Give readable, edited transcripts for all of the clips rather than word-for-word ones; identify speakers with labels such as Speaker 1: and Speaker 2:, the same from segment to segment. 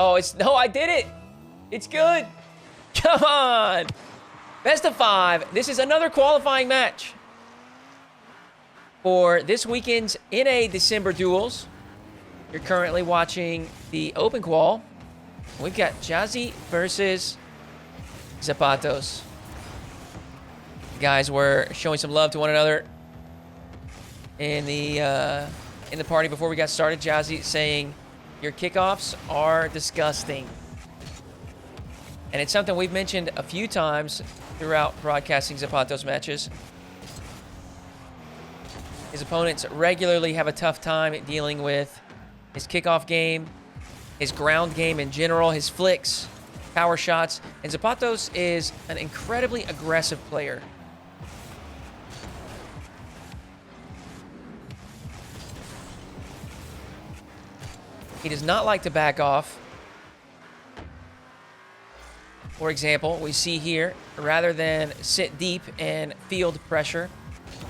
Speaker 1: Oh, no, I did it. It's good. Come on. Best of 5. This is another qualifying match for this weekend's NA December Duels. You're currently watching the Open Qual. We've got Jazii versus aZapatos. The guys were showing some love to one another in the party before we got started. Jazii saying, "Your kickoffs are disgusting." And it's something we've mentioned a few times throughout broadcasting aZapatos matches. His opponents regularly have a tough time dealing with his kickoff game, his ground game in general, his flicks, power shots. And aZapatos is an incredibly aggressive player. He does not like to back off. For example, we see here, rather than sit deep and field pressure,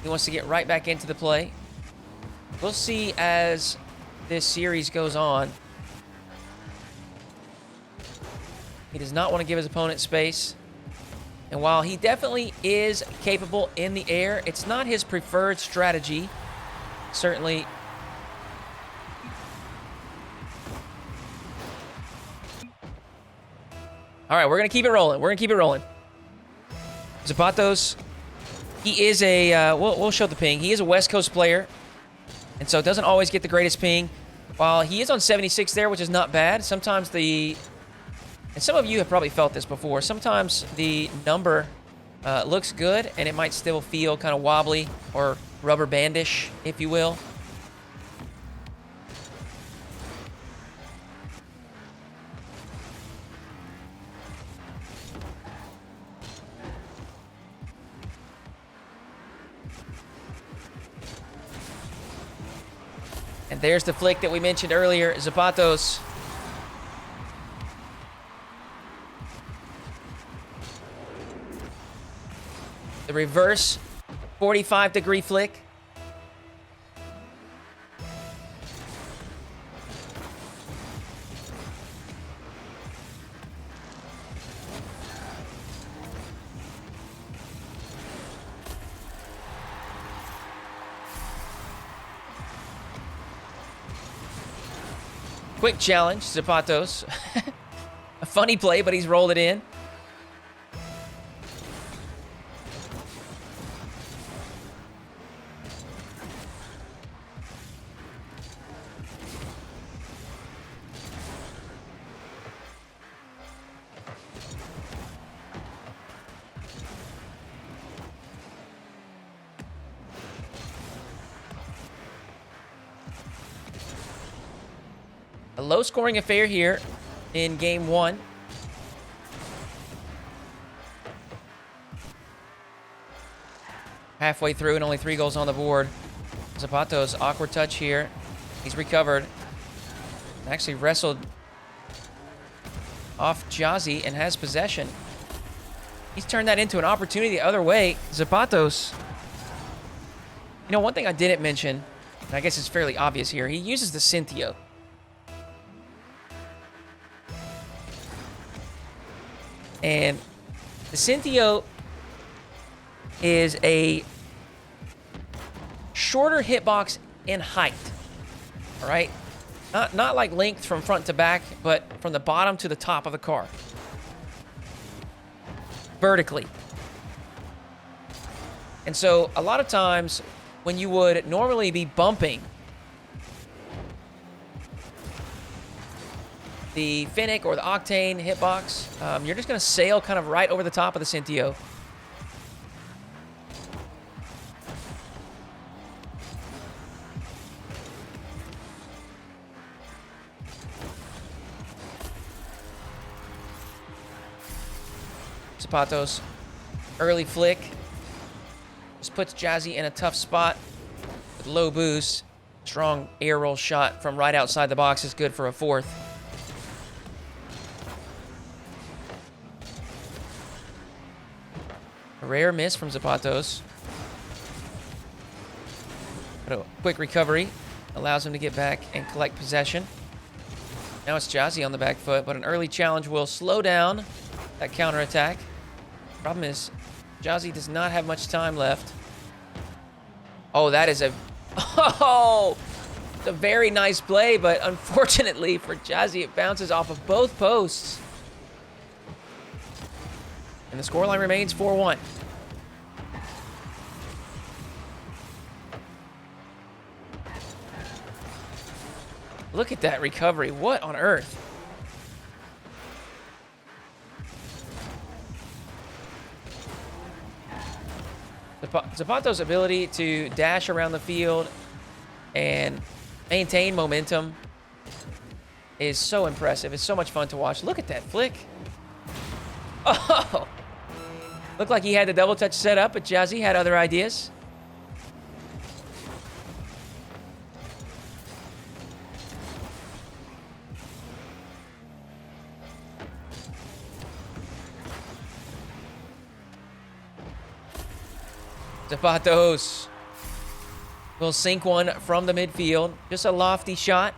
Speaker 1: he wants to get right back into the play. We'll see as this series goes on. He does not want to give his opponent space. And while he definitely is capable in the air, it's not his preferred strategy. Certainly. All right, we're going to keep it rolling. aZapatos, he is a, we'll show the ping. He is a West Coast player, and so doesn't always get the greatest ping. While he is on 76 there, which is not bad, sometimes and some of you have probably felt this before, sometimes the number looks good, and it might still feel kind of wobbly or rubber bandish, if you will. And there's the flick that we mentioned earlier, aZapatos. The reverse 45-degree flick. Quick challenge, aZapatos. A funny play, but he's rolled it in. A low-scoring affair here in Game 1. Halfway through and only 3 goals on the board. aZapatos, awkward touch here. He's recovered. Actually wrestled off Jazii and has possession. He's turned that into an opportunity the other way. aZapatos. You know, one thing I didn't mention, and I guess it's fairly obvious here, he uses the Synthio. And the Synthio is a shorter hitbox in height, all right? Not like length from front to back, but from the bottom to the top of the car. Vertically. And so a lot of times when you would normally be bumping the Fennec or the Octane hitbox, you're just going to sail kind of right over the top of the Synthio. aZapatos, early flick. Just puts Jazii in a tough spot with low boost. Strong air roll shot from right outside the box is good for a 4th. A rare miss from aZapatos. But a quick recovery allows him to get back and collect possession. Now it's Jazii on the back foot, but an early challenge will slow down that counterattack. Problem is, Jazii does not have much time left. Oh, that is a... Oh! It's a very nice play, but unfortunately for Jazii, it bounces off of both posts. And the scoreline remains 4-1. Look at that recovery. What on earth? Zapatos' ability to dash around the field and maintain momentum is so impressive. It's so much fun to watch. Look at that flick. Oh! Looked like he had the double touch set up, but Jazii had other ideas. AZapatos will sink one from the midfield. Just a lofty shot.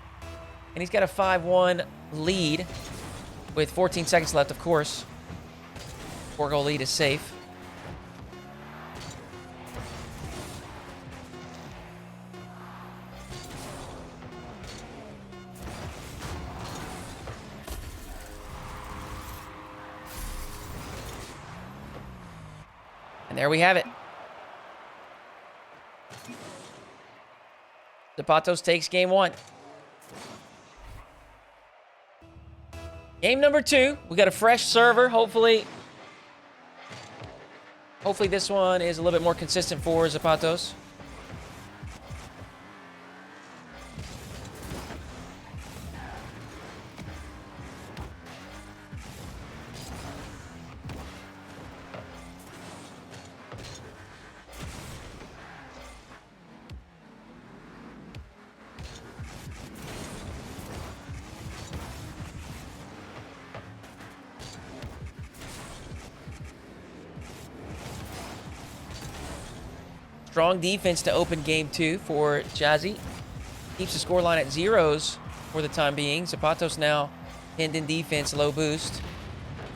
Speaker 1: And he's got a 5-1 lead with 14 seconds left, of course. 4-goal lead is safe. And there we have it. aZapatos takes game 1. Game number 2. We got a fresh server. Hopefully this one is a little bit more consistent for aZapatos. Strong defense to open game 2 for Jazii. Keeps the scoreline at 0s for the time being. aZapatos now pinned in defense, low boost.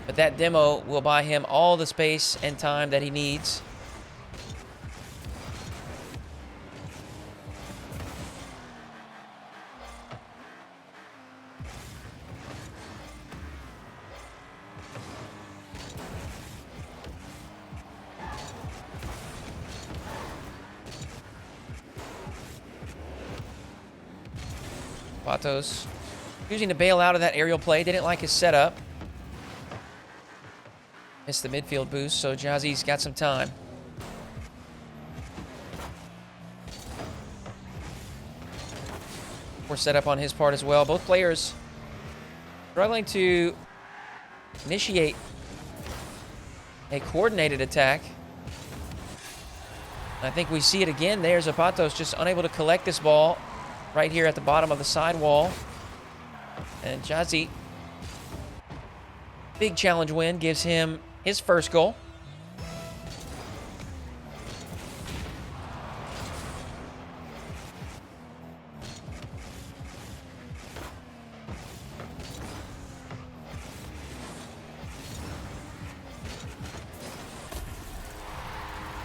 Speaker 1: But that demo will buy him all the space and time that he needs. aZapatos choosing to bail out of that aerial play. Didn't like his setup. Missed the midfield boost, so Jazii's got some time. Poor setup on his part as well. Both players struggling to initiate a coordinated attack. I think we see it again there. aZapatos just unable to collect this ball right here at the bottom of the sidewall. And Jazii, big challenge win, gives him his first goal.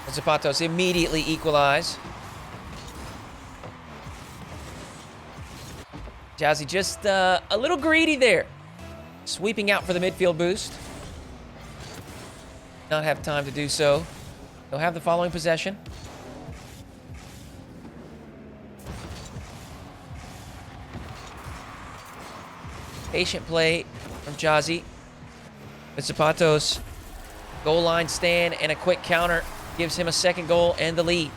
Speaker 1: aZapatos immediately equalize. Jazii just a little greedy there. Sweeping out for the midfield boost. Not have time to do so. They'll have the following possession. Patient play from Jazii. aZapatos, goal line stand and a quick counter gives him a second goal and the lead.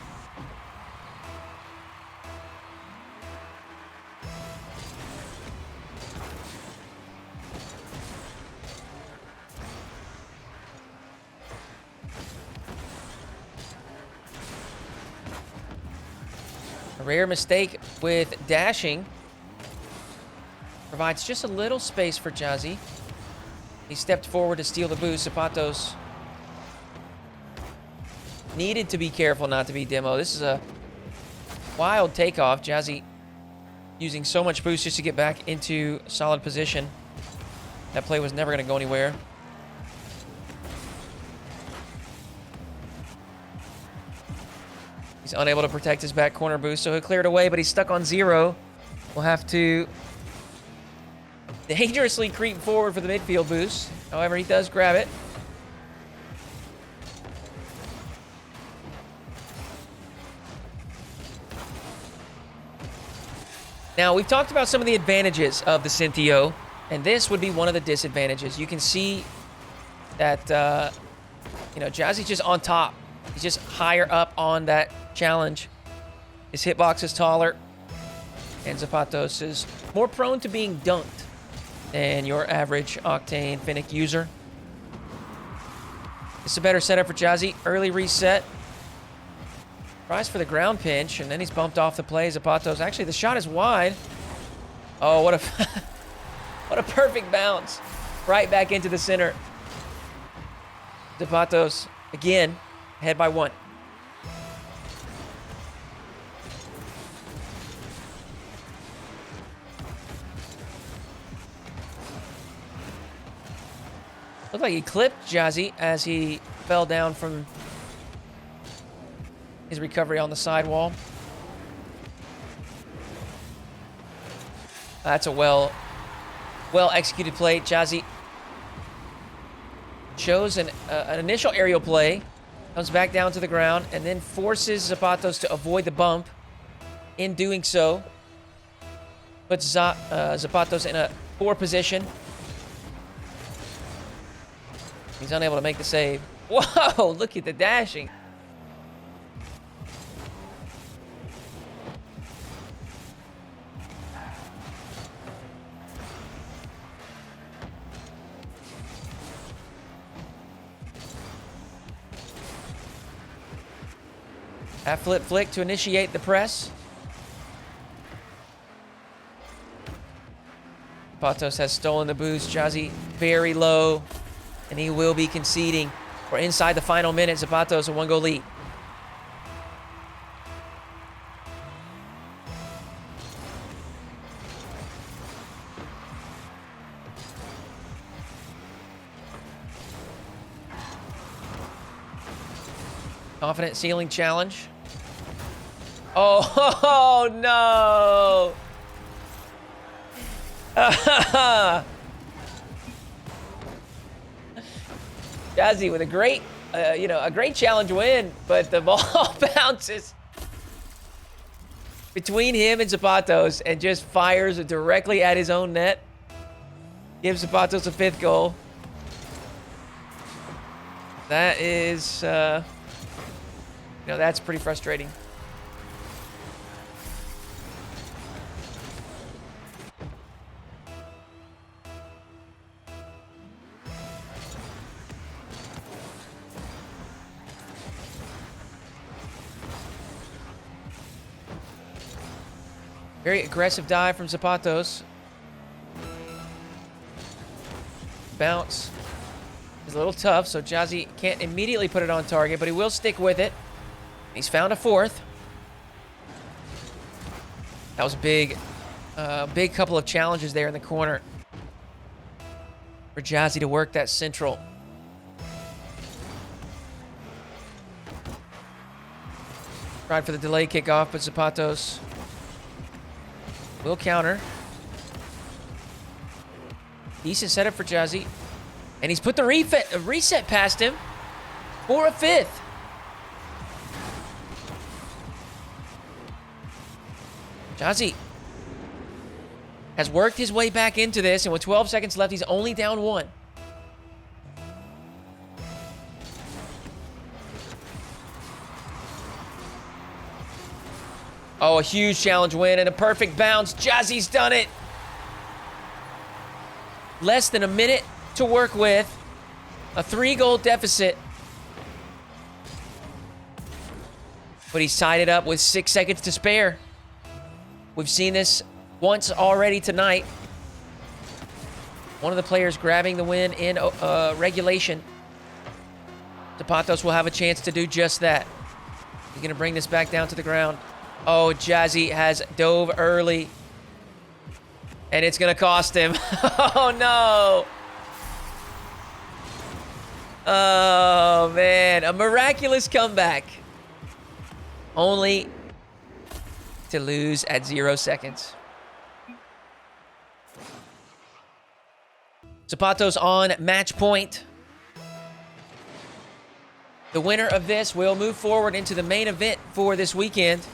Speaker 1: A rare mistake with dashing. Provides just a little space for Jazii. He stepped forward to steal the boost. aZapatos needed to be careful not to be demo. This is a wild takeoff. Jazii using so much boost just to get back into solid position. That play was never going to go anywhere. He's unable to protect his back corner boost, so he'll clear it away, but he's stuck on 0. We'll have to dangerously creep forward for the midfield boost. However, he does grab it. Now, we've talked about some of the advantages of the Synthio, and this would be one of the disadvantages. You can see that, Jazii's just on top. He's just higher up on that challenge. His hitbox is taller, and aZapatos is more prone to being dunked than your average Octane Finnick user. It's a better setup for Jazii. Early reset. Tries for the ground pinch, and then he's bumped off the play. aZapatos. Actually, the shot is wide. Oh, what a what a perfect bounce. Right back into the center. aZapatos, again, ahead by 1. Looked like he clipped Jazii as he fell down from his recovery on the sidewall. That's a well executed play. Jazii shows an initial aerial play, comes back down to the ground, and then forces aZapatos to avoid the bump. In doing so, puts aZapatos in a poor position. He's unable to make the save. Whoa, look at the dashing. That flip flick to initiate the press. aZapatos has stolen the boost. Jazii very low, and he will be conceding. We're inside the final minute. aZapatos a 1-goal lead. Confident ceiling challenge. Oh, no! Jazii with a great, a great challenge win, but the ball bounces between him and aZapatos and just fires directly at his own net. Gives aZapatos a 5th goal. That is, that's pretty frustrating. Very aggressive dive from aZapatos. Bounce is a little tough, so Jazii can't immediately put it on target, but he will stick with it. He's found a 4th. That was a big couple of challenges there in the corner for Jazii to work that central. Tried for the delay kickoff, but aZapatos will counter. Decent setup for Jazii. And he's put the reset past him for a 5th. Jazii has worked his way back into this, and with 12 seconds left, he's only down 1. Oh, a huge challenge win and a perfect bounce. Jazii's done it. Less than a minute to work with. A 3-goal deficit. But he's tied it up with 6 seconds to spare. We've seen this once already tonight. One of the players grabbing the win in regulation. aZapatos will have a chance to do just that. He's going to bring this back down to the ground. Oh, Jazii has dove early. And it's going to cost him. Oh, no. Oh, man. A miraculous comeback. Only to lose at 0 seconds. Zapatos on match point. The winner of this will move forward into the main event for this weekend.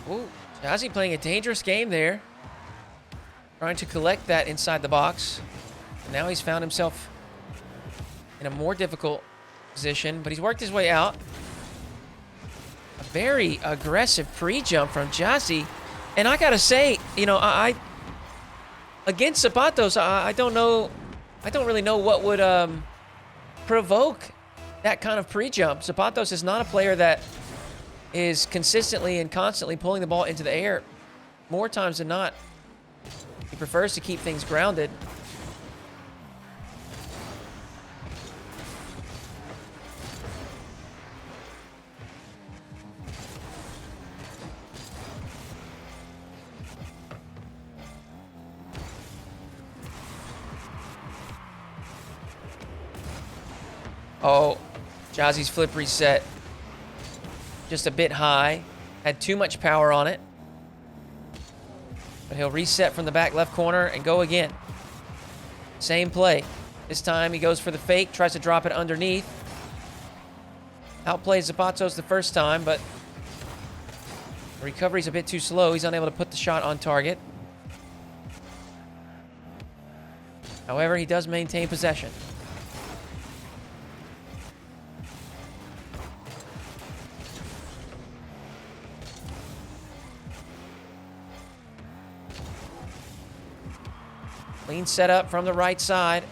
Speaker 1: Ooh, Jazii playing a dangerous game there. Trying to collect that inside the box. And now he's found himself in a more difficult position, but he's worked his way out. A very aggressive pre-jump from Jazii. And I gotta say, you know, against Zapatos, I don't really know what would provoke that kind of pre-jump. Zapatos is not a player that is consistently and constantly pulling the ball into the air. More times than not, he prefers to keep things grounded. Oh, Jazii's flip reset. Just a bit high. Had too much power on it. But he'll reset from the back left corner and go again. Same play. This time he goes for the fake, tries to drop it underneath. Outplays Zapatos the first time, but the recovery's a bit too slow. He's unable to put the shot on target. However, he does maintain possession. Clean setup from the right side.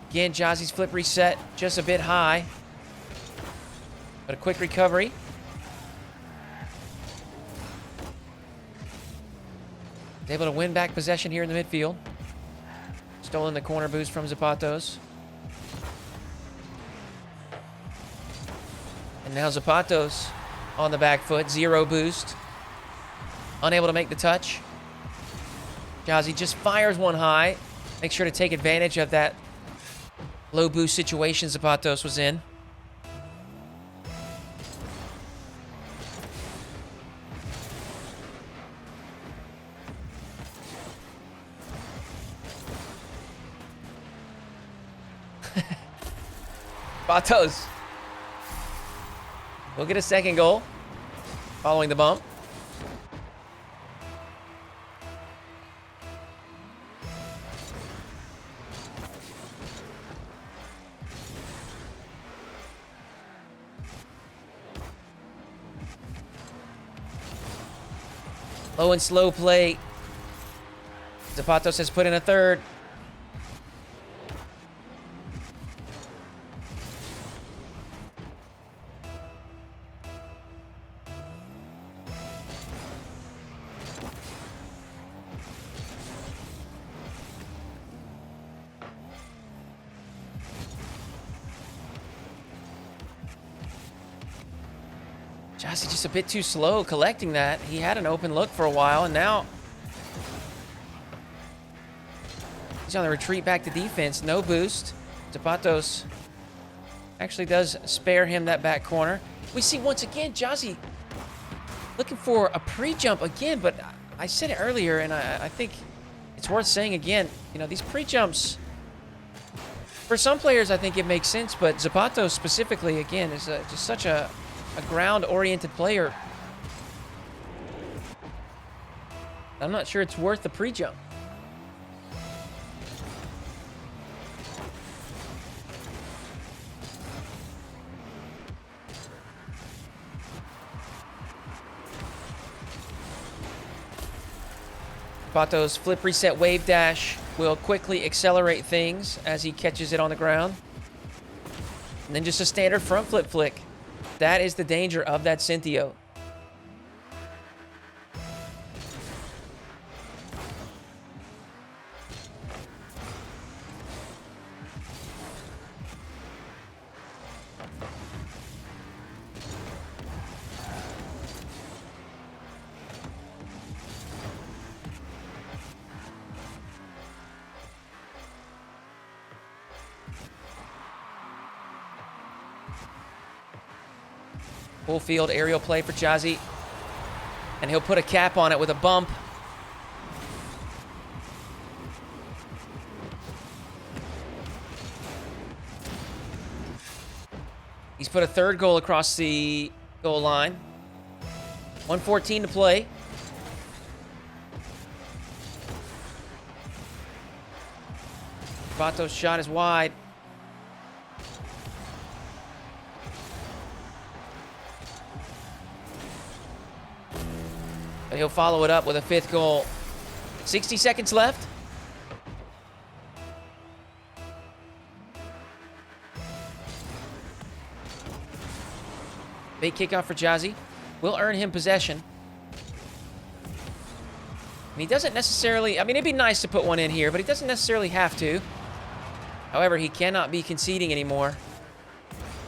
Speaker 1: Again, Jazii's flip reset, just a bit high. But a quick recovery. He's able to win back possession here in the midfield. Stolen the corner boost from Zapatos. And now Zapatos on the back foot, 0 boost. Unable to make the touch. Jazii just fires one high. Make sure to take advantage of that low boost situation Zapatos was in. Zapatos will get a second goal following the bump. Low and slow play. Zapatos has put in a third. Jazii just a bit too slow collecting that. He had an open look for a while, and now he's on the retreat back to defense. No boost. Zapatos actually does spare him that back corner. We see once again Jazii looking for a pre-jump again, but I said it earlier, and I think it's worth saying again. You know, these pre-jumps, for some players, I think it makes sense, but Zapatos specifically, again, is just such a ground-oriented player. I'm not sure it's worth the pre-jump. aZapatos' flip reset wave dash will quickly accelerate things as he catches it on the ground. And then just a standard front flip flick. That is the danger of that Synthio. Full field aerial play for Jazii. And he'll put a cap on it with a bump. He's put a third goal across the goal line. 1:14 to play. aZapatos' shot is wide. But he'll follow it up with a 5th goal. 60 seconds left. Big kickoff for Jazii. Will earn him possession. And he doesn't necessarily... I mean, it'd be nice to put one in here, but he doesn't necessarily have to. However, he cannot be conceding anymore.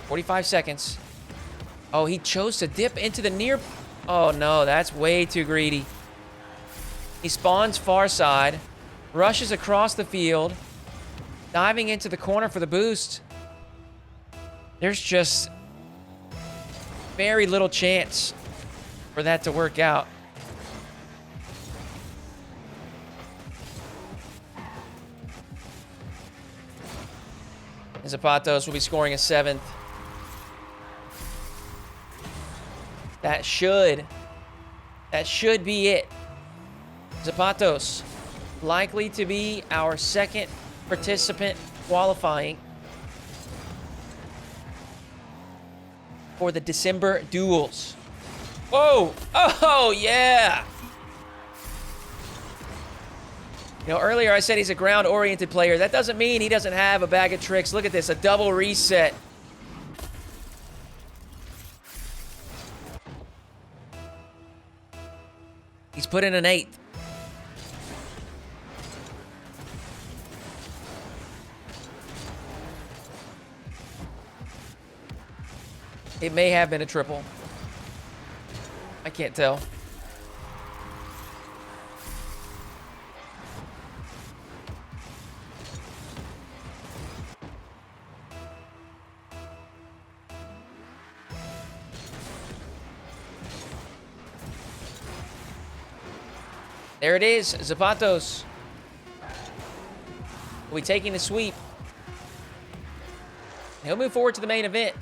Speaker 1: 45 seconds. Oh, he chose to dip into the near... Oh, no, that's way too greedy. He spawns far side, rushes across the field, diving into the corner for the boost. There's just very little chance for that to work out. aZapatos will be scoring a 7th. That should be it. aZapatos, likely to be our second participant qualifying for the December Duels. Whoa! Oh, yeah! You know, earlier I said he's a ground-oriented player. That doesn't mean he doesn't have a bag of tricks. Look at this, a double reset. He's put in an 8th. It may have been a triple. I can't tell. There it is, aZapatos. Will be taking the sweep. He'll move forward to the main event.